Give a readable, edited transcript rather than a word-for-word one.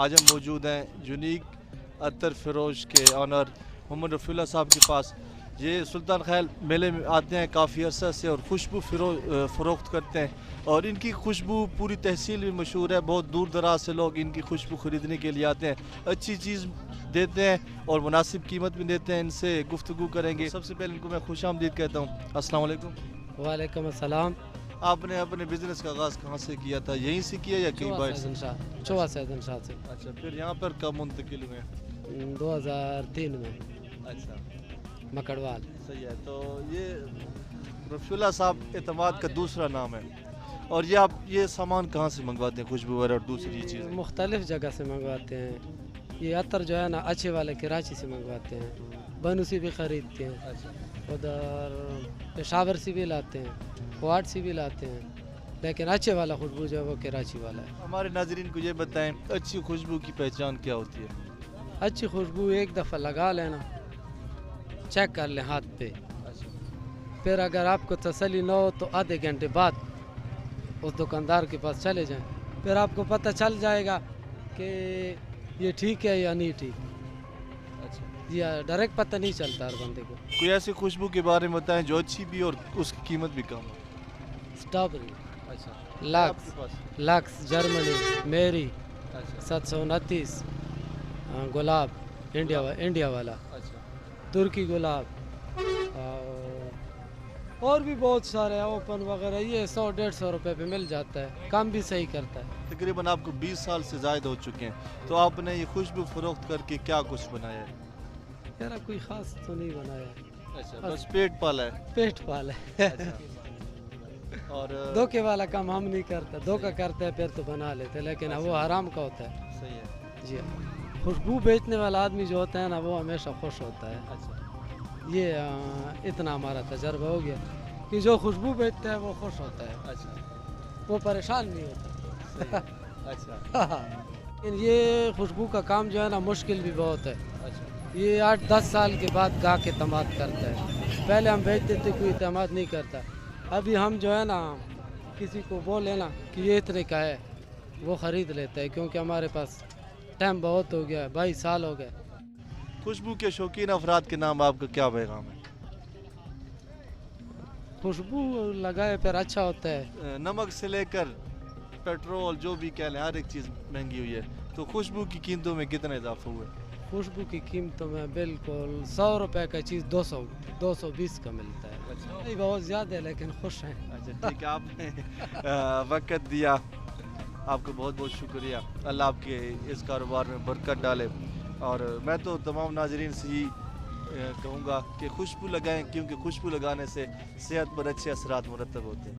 آج ہم موجود ہیں یونیک عطر فروش کے آنر محمد رفیع اللہ صاحب کے پاس. یہ سلطان خیل میلے میں آتے ہیں کافی عرصہ سے اور خوشبو فروخت کرتے ہیں, اور ان کی خوشبو پوری تحصیل میں مشہور ہے. بہت دور دراز سے لوگ ان کی خوشبو خریدنے کے لیے آتے ہیں. اچھی چیز دیتے ہیں اور مناسب قیمت بھی دیتے ہیں. ان سے گفتگو کریں گے. سب سے پہلے ان کو میں خوش آمدید کہتا ہوں. السلام علیکم. وعلیکم السلام. آپ نے اپنے بزنس کا آغاز کہاں سے کیا تھا؟ یہیں سے کیا یا کہیں باہر سے؟ چوہا سیدن شاہ سے. اچھا, پھر یہاں پر کب منتقل ہوئے؟ 2003 میں. اچھا, مکڑوال. صحیح ہے. تو یہ رفیع اللہ صاحب اعتماد کا دوسرا نام ہے. اور یہ آپ یہ سامان کہاں سے منگواتے ہیں, خوشبو وغیرہ اور دوسری چیزیں؟ مختلف جگہ سے منگواتے ہیں. یہ عطر جو ہے نا اچھے والے کراچی سے منگواتے ہیں, بنو سے بھی خریدتے ہیں. اچھا, ادھر پشاور سے بھی لاتے ہیں, کوارٹ سے بھی لاتے ہیں, لیکن اچھے والا خوشبو جو ہے وہ کراچی والا ہے. ہمارے ناظرین کو یہ بتائیں اچھی خوشبو کی پہچان کیا ہوتی ہے؟ اچھی خوشبو ایک دفعہ لگا لینا, چیک کر لیں ہاتھ پہ. اچھا, پھر اگر آپ کو تسلی نہ ہو تو آدھے گھنٹے بعد اس دکاندار کے پاس چلے جائیں, پھر آپ کو پتہ چل جائے گا کہ یہ ٹھیک ہے یا نہیں ٹھیک. اچھا, یہ ڈائریکٹ پتہ نہیں چلتا ہر بندے کو. کوئی ایسی خوشبو کے بارے میں بتائیں جو اچھی بھی اور اس کی قیمت بھی کم ہو. اسٹرابری, اچھا, لکس, جرمنی, میری, اچھا, 729, گلاب انڈیا والا, اچھا, ترکی گلاب, اور بھی بہت سارے اوپن وغیرہ. یہ 100-150 روپے پہ مل جاتا ہے, کام بھی صحیح کرتا ہے. تقریباً آپ کو 20 سال سے زائد ہو چکے ہیں, تو آپ نے یہ خوشبو فروخت کر کے کیا کچھ بنایا ہے؟ میرا کوئی خاص تو نہیں بنایا ہے. اچھا, بس پیٹ پالا ہے. پیٹ پال ہے. اور دھوکے والا کام ہم نہیں کرتے. دھوکا کرتے ہیں پھر تو بنا لیتے, لیکن وہ حرام کا ہوتا ہے. صحیح ہے. جی, خوشبو بیچنے والا آدمی جو ہوتا ہے نا وہ ہمیشہ خوش ہوتا ہے. اچھا, یہ اتنا ہمارا تجربہ ہو گیا کہ جو خوشبو بیچتا ہے وہ خوش ہوتا ہے. اچھا, وہ پریشان نہیں ہوتا. صحیح. اچھا, لیکن یہ خوشبو کا کام جو ہے نا مشکل بھی بہت ہے. اچھا, یہ 8-10 سال کے بعد گاہک اعتماد کرتا ہے. پہلے ہم بیچتے تھے کوئی اعتماد نہیں کرتا. ابھی ہم جو ہے نا کسی کو بولے نا کہ یہ اتنے کا ہے, وہ خرید لیتا ہے, کیونکہ ہمارے پاس ٹائم بہت ہو گیا ہے, 22 سال ہو گئے. خوشبو کے شوقین افراد کے نام آپ کا کیا پیغام ہے؟ خوشبو لگائے پھر اچھا ہوتا ہے. نمک سے لے کر پیٹرول جو بھی کہہ لیں ہر ایک چیز مہنگی ہوئی ہے, تو خوشبو کی قیمتوں میں کتنا اضافہ ہوا ہے؟ خوشبو کی قیمتوں میں بالکل 100 روپے کا چیز 220 کا ملتا ہے. نہیں بہت زیادہ ہے لیکن خوش ہیں. اچھا ٹھیک ہے, آپ نے وقت دیا, آپ کو بہت بہت شکریہ. اللہ آپ کے اس کاروبار میں برکت ڈالے. اور میں تو تمام ناظرین سے ہی کہوں گا کہ خوشبو لگائیں, کیونکہ خوشبو لگانے سے صحت پر اچھے اثرات مرتب ہوتے ہیں.